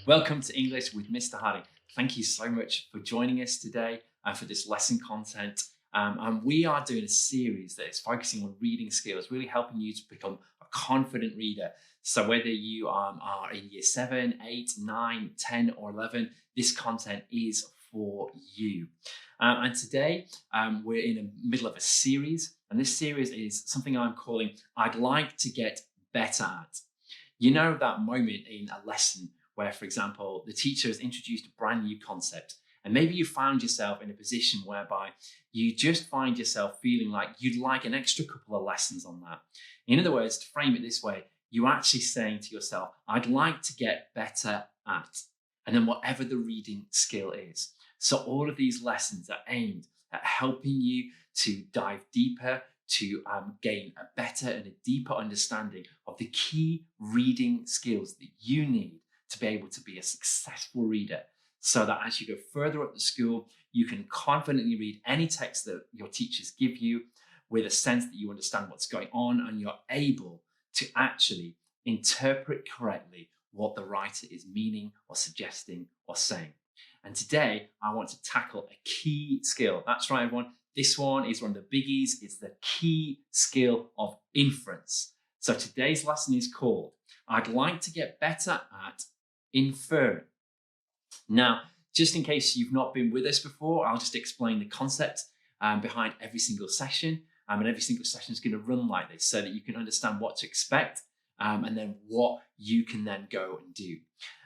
Welcome to English with Mr. Harding. Thank you so much for joining us today and for this lesson content. And we are doing a series that is focusing on reading skills, really helping you to become a confident reader. So whether you are in year 7, 8, 9, 10 or 11, this content is for you. And today we're in the middle of a series, and this series is something I'm calling I'd like to get better at. You know that moment in a lesson where, for example, the teacher has introduced a brand new concept, and maybe you found yourself in a position whereby you just find yourself feeling like you'd like an extra couple of lessons on that. In other words, to frame it this way, you're actually saying to yourself, I'd like to get better at, and then whatever the reading skill is. So all of these lessons are aimed at helping you to dive deeper, to gain a better and a deeper understanding of the key reading skills that you need to be able to be a successful reader, so that as you go further up the school, you can confidently read any text that your teachers give you with a sense that you understand what's going on and you're able to actually interpret correctly what the writer is meaning or suggesting or saying. And today, I want to tackle a key skill. That's right, everyone. This one is one of the biggies. It's the key skill of inference. So today's lesson is called I'd like to get better at inferring. Now, just in case you've not been with us before, I'll just explain the concept behind every single session. And every single session is going to run like this so that you can understand what to expect and then what you can then go and do.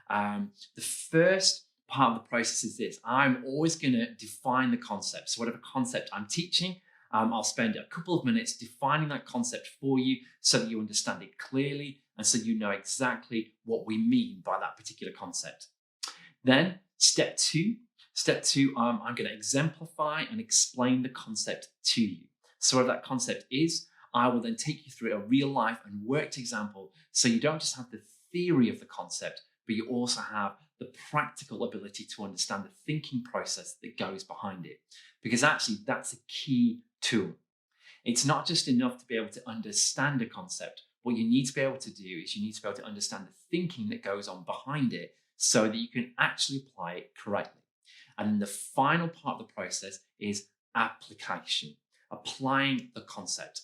The first part of the process is this. I'm always going to define the concept. So whatever concept I'm teaching, I'll spend a couple of minutes defining that concept for you so that you understand it clearly and so you know exactly what we mean by that particular concept. Then step two, I'm going to exemplify and explain the concept to you. So whatever that concept is, I will then take you through a real life and worked example so you don't just have the theory of the concept, but you also have the practical ability to understand the thinking process that goes behind it. Because actually that's a key tool. It's not just enough to be able to understand a concept. What you need to be able to do is you need to be able to understand the thinking that goes on behind it so that you can actually apply it correctly. And the final part of the process is application, applying the concept.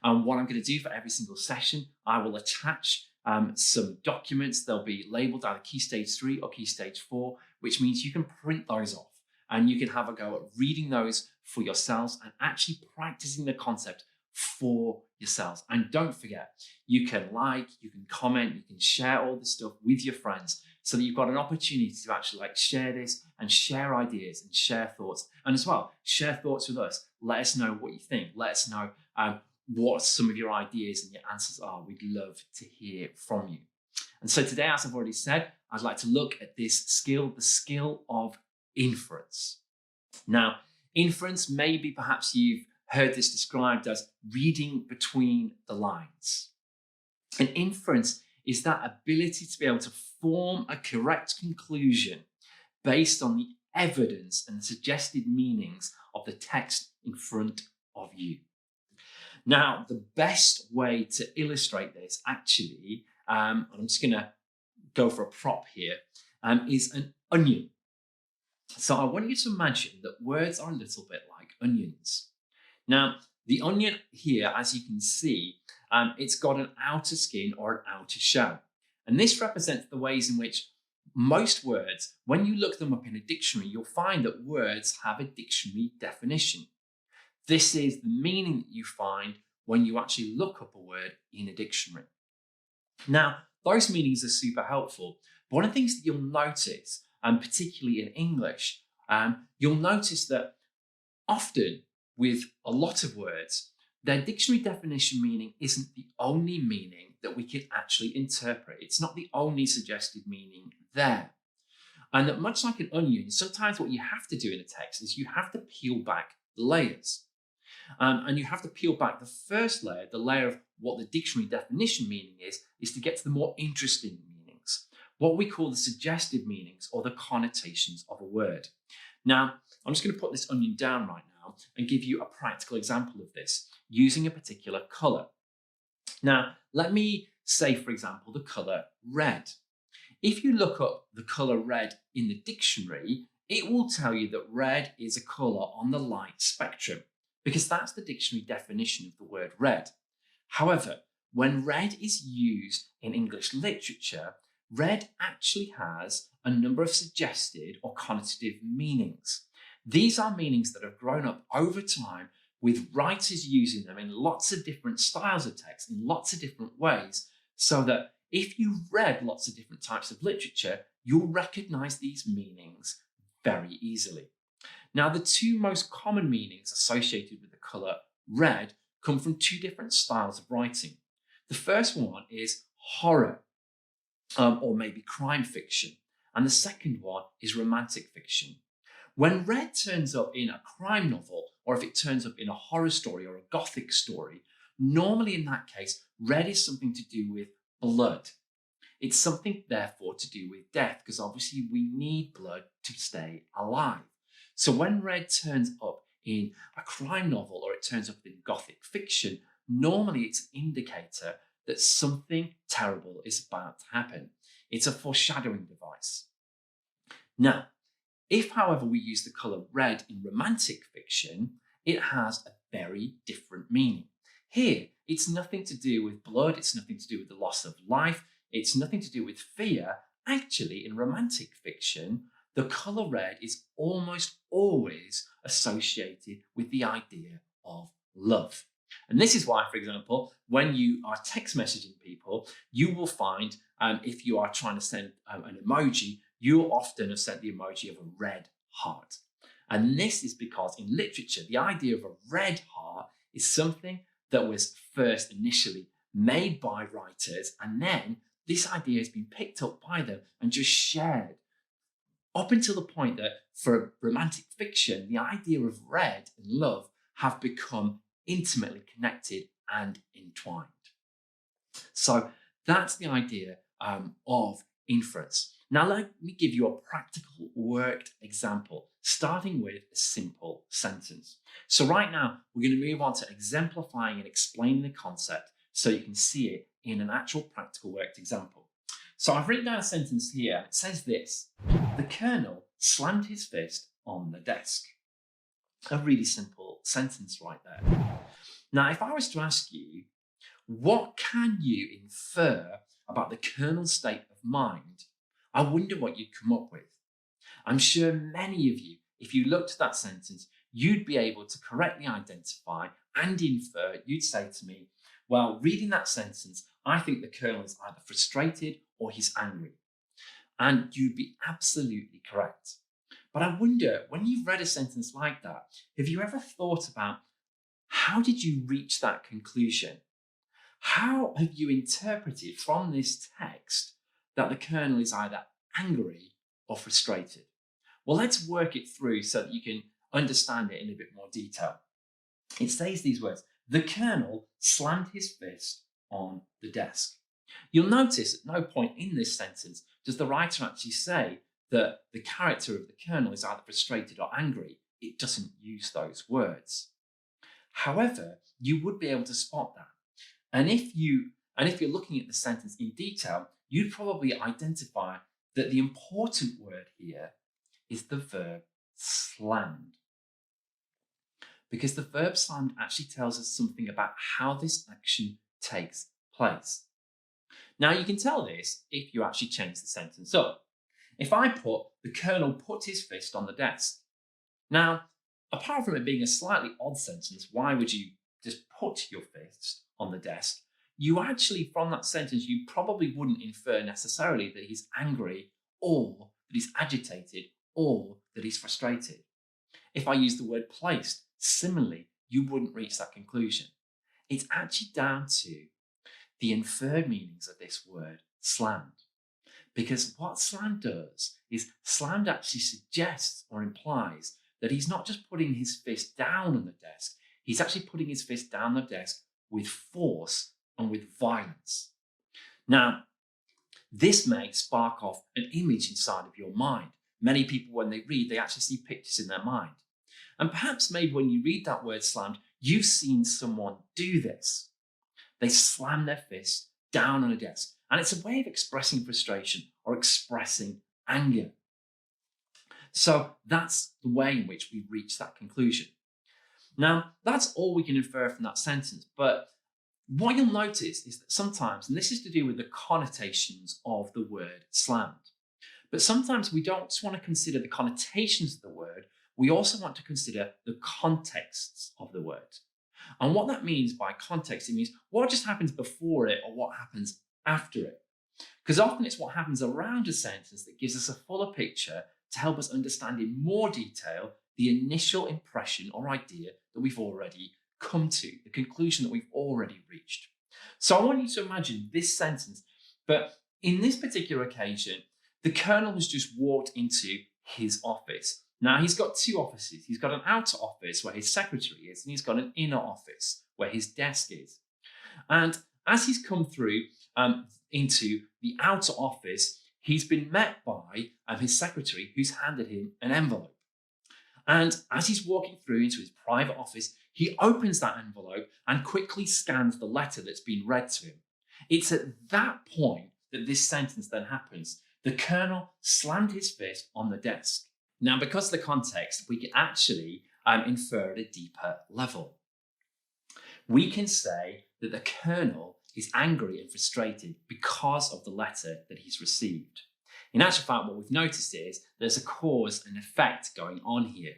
And what I'm going to do for every single session, I will attach some documents. They'll be labeled either Key Stage 3 or Key Stage 4, which means you can print those off and you can have a go at reading those for yourselves and actually practicing the concept for yourselves. And don't forget, you can like, you can comment, you can share all this stuff with your friends so that you've got an opportunity to actually share this and share ideas and share thoughts. And as well, share thoughts with us. Let us know what you think. Let us know what some of your ideas and your answers are. We'd love to hear from you. And so today, as I've already said, I'd like to look at this skill, the skill of inference. Now, inference, maybe perhaps you've heard this described as reading between the lines. And inference is that ability to be able to form a correct conclusion based on the evidence and the suggested meanings of the text in front of you. Now, the best way to illustrate this actually, I'm just going to go for a prop here, is an onion. So I want you to imagine that words are a little bit like onions. Now, the onion here, as you can see, it's got an outer skin or an outer shell. And this represents the ways in which most words, when you look them up in a dictionary, you'll find that words have a dictionary definition. This is the meaning that you find when you actually look up a word in a dictionary. Now, those meanings are super helpful. But one of the things that you'll notice, particularly in English, you'll notice that often with a lot of words, their dictionary definition meaning isn't the only meaning that we can actually interpret. It's not the only suggested meaning there. And that much like an onion, sometimes what you have to do in a text is you have to peel back the layers. And you have to peel back the first layer, the layer of what the dictionary definition meaning is to get to the more interesting meaning. what we call the suggestive meanings or the connotations of a word. Now, I'm just going to put this onion down right now and give you a practical example of this using a particular colour. Now, let me say, for example, the colour red. If you look up the colour red in the dictionary, it will tell you that red is a colour on the light spectrum, because that's the dictionary definition of the word red. However, when red is used in English literature, red actually has a number of suggested or connotative meanings. These are meanings that have grown up over time with writers using them in lots of different styles of text, in lots of different ways, so that if you've read lots of different types of literature, you'll recognize these meanings very easily. Now, the two most common meanings associated with the colour red come from two different styles of writing. The first one is horror, or maybe crime fiction, and the second one is romantic fiction. When red turns up in a crime novel, or if it turns up in a horror story or a gothic story, normally in that case, red is something to do with blood. It's something, therefore, to do with death, because obviously we need blood to stay alive. So when red turns up in a crime novel or it turns up in gothic fiction, normally it's an indicator that something terrible is about to happen. It's a foreshadowing device. Now, if, however, we use the colour red in romantic fiction, it has a very different meaning. Here, it's nothing to do with blood, it's nothing to do with the loss of life, it's nothing to do with fear. Actually, in romantic fiction, the colour red is almost always associated with the idea of love. And this is why, for example, when you are text messaging people, you will find if you are trying to send an emoji, you'll often have sent the emoji of a red heart. And this is because in literature, the idea of a red heart is something that was first initially made by writers, and then this idea has been picked up by them and just shared up until the point that for romantic fiction, the idea of red and love have become intimately connected and entwined. So that's the idea of inference. Now let me give you a practical worked example, starting with a simple sentence. So right now, we're going to move on to exemplifying and explaining the concept so you can see it in an actual practical worked example. So I've written down a sentence here, and it says this: the colonel slammed his fist on the desk. A really simple sentence right there. Now, if I was to ask you, what can you infer about the colonel's state of mind? I wonder what you'd come up with. I'm sure many of you, if you looked at that sentence, you'd be able to correctly identify and infer. You'd say to me, well, reading that sentence, I think the colonel is either frustrated or he's angry. And you'd be absolutely correct. But I wonder, when you've read a sentence like that, have you ever thought about how did you reach that conclusion? How have you interpreted from this text that the colonel is either angry or frustrated? Well, let's work it through so that you can understand it in a bit more detail. It says these words: the colonel slammed his fist on the desk. You'll notice at no point in this sentence does the writer actually say that the character of the colonel is either frustrated or angry. It doesn't use those words. However, you would be able to spot that. And if you're looking at the sentence in detail, you'd probably identify that the important word here is the verb slammed. Because the verb slammed actually tells us something about how this action takes place. Now, you can tell this if you actually change the sentence up. If I put, the colonel put his fist on the desk. Now, apart from it being a slightly odd sentence, why would you just put your fist on the desk? You actually, from that sentence, you probably wouldn't infer necessarily that he's angry or that he's agitated or that he's frustrated. If I use the word placed, similarly, you wouldn't reach that conclusion. It's actually down to the inferred meanings of this word slammed. Because what slammed does is slammed actually suggests or implies that he's not just putting his fist down on the desk, he's actually putting his fist down the desk with force and with violence. Now, This may spark off an image inside of your mind. Many people, when they read, they actually see pictures in their mind. And perhaps maybe when you read that word slammed, you've seen someone do this. They slam their fist down on a desk. And it's a way of expressing frustration or expressing anger. So that's the way in which we reach that conclusion. Now, that's all we can infer from that sentence. But what you'll notice is that sometimes, and this is to do with the connotations of the word slammed, but sometimes we don't just want to consider the connotations of the word, we also want to consider the contexts of the word. And what that means by context, it means what just happens before it or what happens after it. Because often it's what happens around a sentence that gives us a fuller picture to help us understand in more detail the initial impression or idea that we've already come to, the conclusion that we've already reached. So I want you to imagine this sentence, but in this particular occasion, the colonel has just walked into his office. Now, he's got two offices. He's got an outer office where his secretary is, and he's got an inner office where his desk is. And as he's come through into the outer office, he's been met by his secretary, who's handed him an envelope. And as he's walking through into his private office, he opens that envelope and quickly scans the letter that's been read to him. It's at that point that this sentence then happens. The colonel slammed his fist on the desk. Now, because of the context, we can actually infer at a deeper level. We can say that the colonel is angry and frustrated because of the letter that he's received. In actual fact, what we've noticed is there's a cause and effect going on here.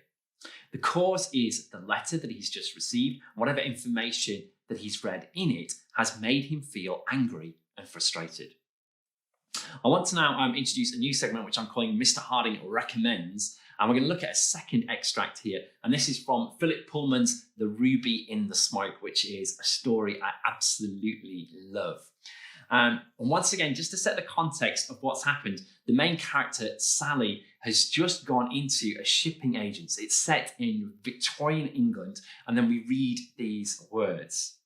The cause is the letter that he's just received, whatever information that he's read in it has made him feel angry and frustrated. I want to now introduce a new segment which I'm calling Mr. Harding Recommends, and we're going to look at a second extract here, and this is from Philip Pullman's The Ruby in the Smoke, which is a story I absolutely love. And once again, just to set the context of what's happened, the main character, Sally, has just gone into a shipping agency. It's set in Victorian England, and then we read these words.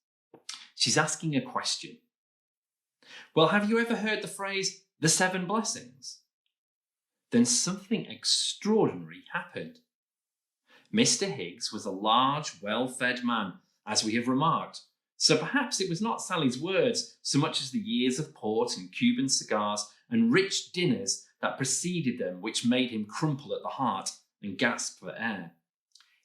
She's asking a question. Well, have you ever heard the phrase, the 7 blessings? Then something extraordinary happened. Mr. Higgs was a large, well-fed man, as we have remarked. So perhaps it was not Sally's words so much as the years of port and Cuban cigars and rich dinners that preceded them which made him crumple at the heart and gasp for air.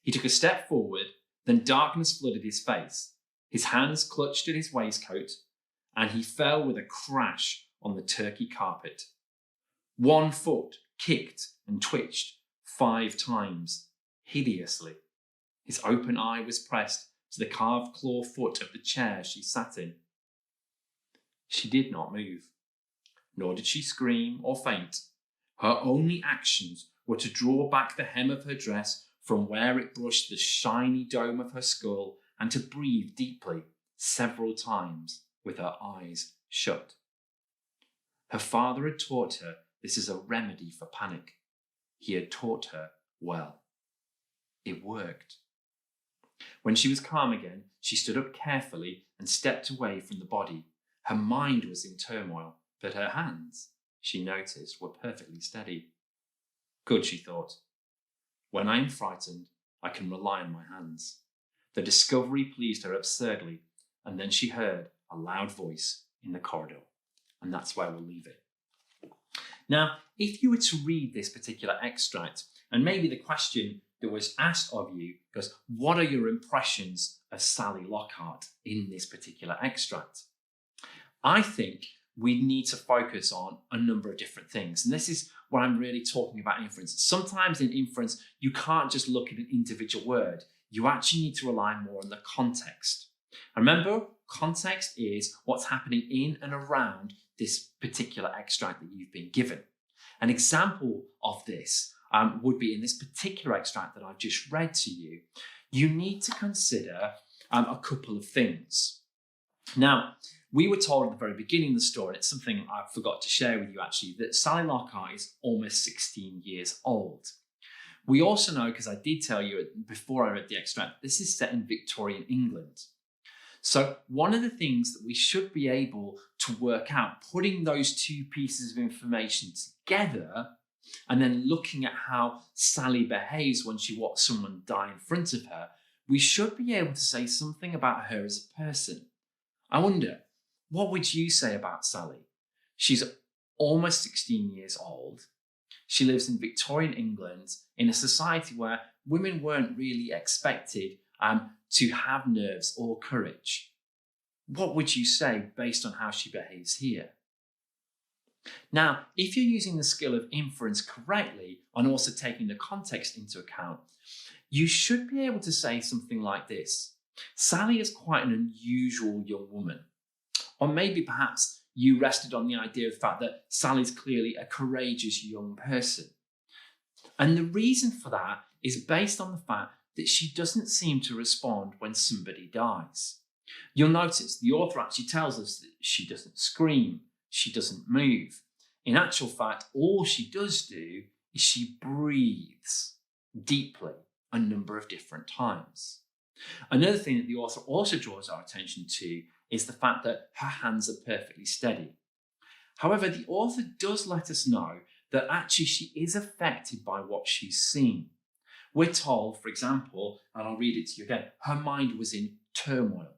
He took a step forward, then darkness flooded his face. His hands clutched at his waistcoat, and he fell with a crash on the turkey carpet. One foot kicked and twitched 5 times, hideously. His open eye was pressed to the carved claw foot of the chair she sat in. She did not move, nor did she scream or faint. Her only actions were to draw back the hem of her dress from where it brushed the shiny dome of her skull and to breathe deeply several times with her eyes shut. Her father had taught her this is a remedy for panic. He had taught her well. It worked. When she was calm again, she stood up carefully and stepped away from the body. Her mind was in turmoil, but her hands, she noticed, were perfectly steady. Good, she thought. When I am frightened, I can rely on my hands. The discovery pleased her absurdly, and then she heard a loud voice in the corridor. And that's where we'll leave it. Now, if you were to read this particular extract, and maybe the question that was asked of you goes, what are your impressions of Sally Lockhart in this particular extract? I think we need to focus on a number of different things. And this is what I'm really talking about inference. Sometimes in inference, you can't just look at an individual word. You actually need to rely more on the context. And remember, context is what's happening in and around this particular extract that you've been given. An example of this would be in this particular extract that I've just read to you. You need to consider a couple of things. Now, we were told at the very beginning of the story, and it's something I forgot to share with you actually, that Sally Lockhart is almost 16 years old. We also know, because I did tell you before I read the extract, this is set in Victorian England. So one of the things that we should be able to work out, putting those two pieces of information together and then looking at how Sally behaves when she watches someone die in front of her, we should be able to say something about her as a person. I wonder, what would you say about Sally? She's almost 16 years old. She lives in Victorian England in a society where women weren't really expected to have nerves or courage. What would you say based on how she behaves here? Now, if you're using the skill of inference correctly and also taking the context into account, you should be able to say something like this. Sally is quite an unusual young woman. Or maybe perhaps you rested on the idea of the fact that Sally's clearly a courageous young person. And the reason for that is based on the fact that she doesn't seem to respond when somebody dies. You'll notice the author actually tells us that she doesn't scream, she doesn't move. In actual fact, all she does do is she breathes deeply a number of different times. Another thing that the author also draws our attention to is the fact that her hands are perfectly steady. However, the author does let us know that actually she is affected by what she's seen. We're told, for example, and I'll read it to you again, her mind was in turmoil.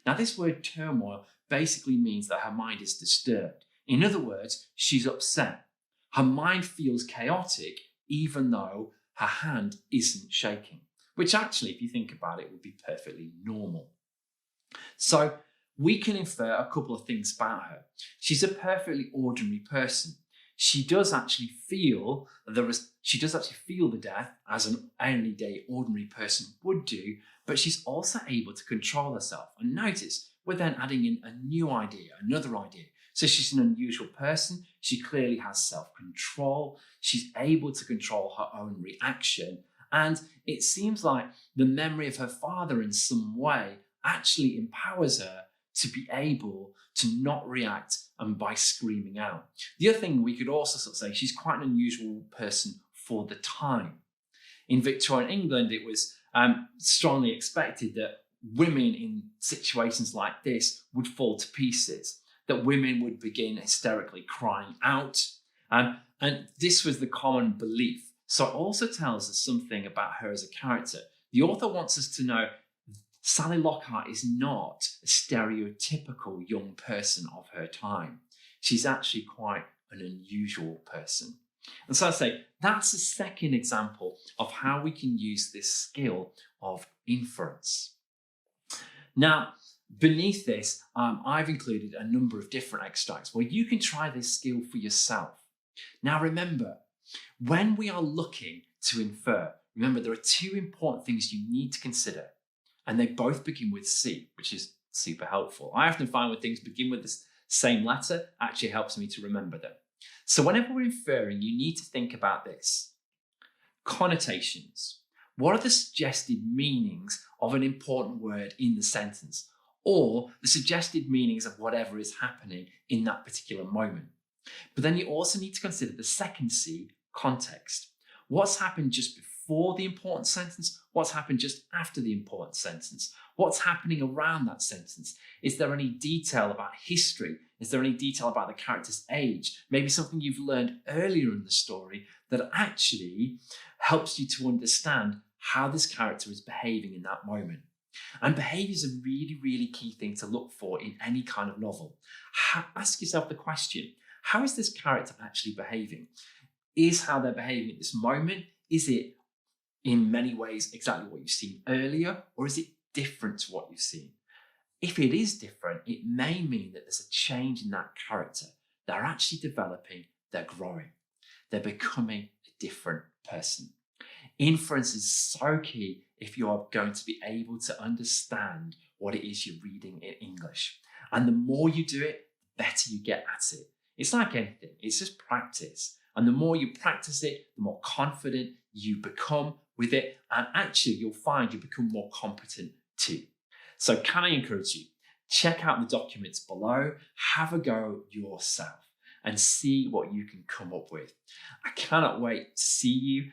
Now, this word turmoil basically means that her mind is disturbed. In other words, she's upset. Her mind feels chaotic, even though her hand isn't shaking, which actually, if you think about it, would be perfectly normal. So we can infer a couple of things about her. She's a perfectly ordinary person. She does actually feel the death as an everyday ordinary person would do, but she's also able to control herself. And notice, we're then adding in a new idea, another idea. So she's an unusual person. She clearly has self-control. She's able to control her own reaction. And it seems like the memory of her father in some way actually empowers her to be able to not react and by screaming out. The other thing we could also sort of say, she's quite an unusual person for the time. In Victorian England, it was strongly expected that women in situations like this would fall to pieces, that women would begin hysterically crying out. And this was the common belief. So it also tells us something about her as a character. The author wants us to know Sally Lockhart is not a stereotypical young person of her time. She's actually quite an unusual person. And so I say that's a second example of how we can use this skill of inference. Now, beneath this, I've included a number of different extracts where you can try this skill for yourself. Now, remember, when we are looking to infer, remember there are two important things you need to consider. And they both begin with C, which is super helpful. I often find when things begin with the same letter, it actually helps me to remember them. So whenever we're inferring, you need to think about this. Connotations. What are the suggested meanings of an important word in the sentence? Or the suggested meanings of whatever is happening in that particular moment? But then you also need to consider the second C, context. What's happened just before the important sentence? What's happened just after the important sentence? What's happening around that sentence? Is there any detail about history? Is there any detail about the character's age? Maybe something you've learned earlier in the story that actually helps you to understand how this character is behaving in that moment. And behaviour is a really, really key thing to look for in any kind of novel. Ask yourself the question, how is this character actually behaving? Is how they're behaving at this moment, is it in many ways exactly what you've seen earlier, or is it different to what you've seen? If it is different, it may mean that there's a change in that character. They're actually developing, they're growing, they're becoming a different person. Inference is so key if you are going to be able to understand what it is you're reading in English. And the more you do it, the better you get at it. It's like anything, it's just practice. And the more you practice it, the more confident you become with it. And actually, you'll find you become more competent too. So can I encourage you? Check out the documents below, have a go yourself. and see what you can come up with. I cannot wait to see you.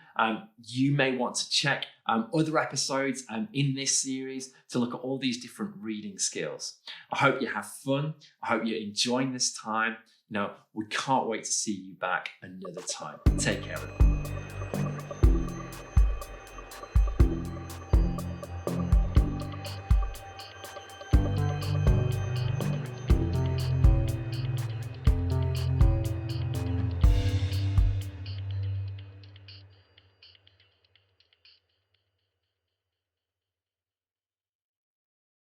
You may want to check other episodes in this series to look at all these different reading skills. I hope you have fun. I hope you're enjoying this time. We can't wait to see you back another time. Take care, everyone.